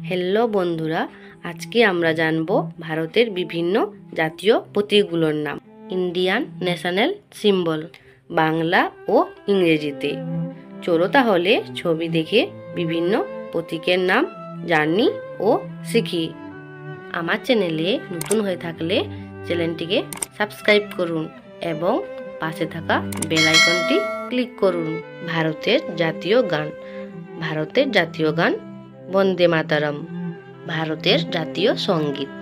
Hello বন্ধুরা, আজকে আমরা জানব ভারতের বিভিন্ন জাতীয় প্রতীকগুলোর নাম। ইন্ডিয়ান ন্যাশনাল সিম্বল বাংলা ও ইংরেজিতে। চলো তাহলে ছবি দেখে বিভিন্ন প্রতীকের নাম জানি ও শিখি। আমার চ্যানেলে নতুন হয়ে থাকলে চ্যানেলটিকে সাবস্ক্রাইব করুন এবং পাশে থাকা বেল আইকনটি ক্লিক করুন। ভারতের জাতীয় গান। ভারতের জাতীয় গান বন্দে মাতরম। ভারতের জাতীয় সঙ্গীত।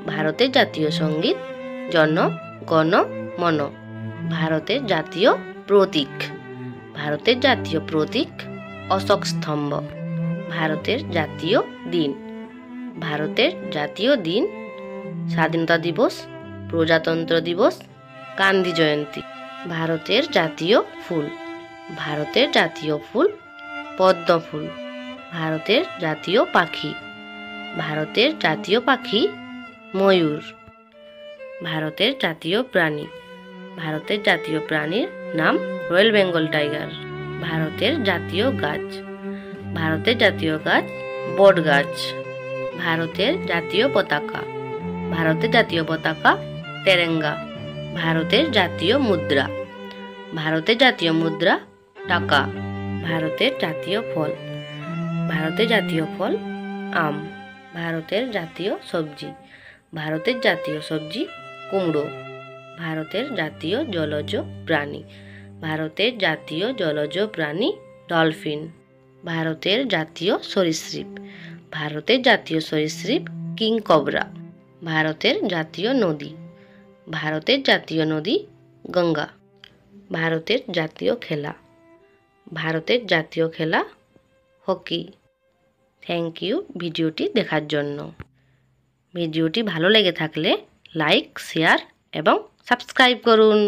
ভারতের জাতীয় সঙ্গীত জন গণ মন। ভারতের জাতীয় প্রতীক। ভারতের জাতীয় প্রতীক অশোক স্তম্ভ। ভারতের জাতীয় দিন। ভারতের জাতীয় দিন স্বাধীনতা দিবস, প্রজাতন্ত্র দিবস, গান্ধী জয়ন্তী। ভারতের জাতীয় ফুল। ভারতের জাতীয় ফুল পদ্ম ফুল। ভারতের জাতীয় পাখি। ভারতের জাতীয় পাখি ময়ূর। ভারতের জাতীয় প্রাণী। ভারতের জাতীয় প্রাণীর নাম রয়্যাল বেঙ্গল টাইগার। ভারতের জাতীয় গাছ। ভারতের জাতীয় গাছ বট গাছ। ভারতের জাতীয় পতাকা। ভারতের জাতীয় পতাকা তেরেঙ্গা। ভারতের জাতীয় মুদ্রা। ভারতের জাতীয় মুদ্রা টাকা। ভারতের জাতীয় ফল। ভারতের জাতীয় ফল আম। ভারতের জাতীয় সবজি। ভারতের জাতীয় সবজি কুমড়ো। ভারতের জাতীয় জলজ প্রাণী। ভারতের জাতীয় জলজ প্রাণী ডলফিন। ভারতের জাতীয় সরীসৃপ। ভারতের জাতীয় সরীসৃপ কিংকবরা। ভারতের জাতীয় নদী। ভারতের জাতীয় নদী গঙ্গা। ভারতের জাতীয় খেলা। ভারতের জাতীয় খেলা হকি। থ্যাংক ইউ ভিডিওটি দেখার জন্য। ভিডিওটি ভালো লেগে থাকলে লাইক, শেয়ার এবং সাবস্ক্রাইব করুন।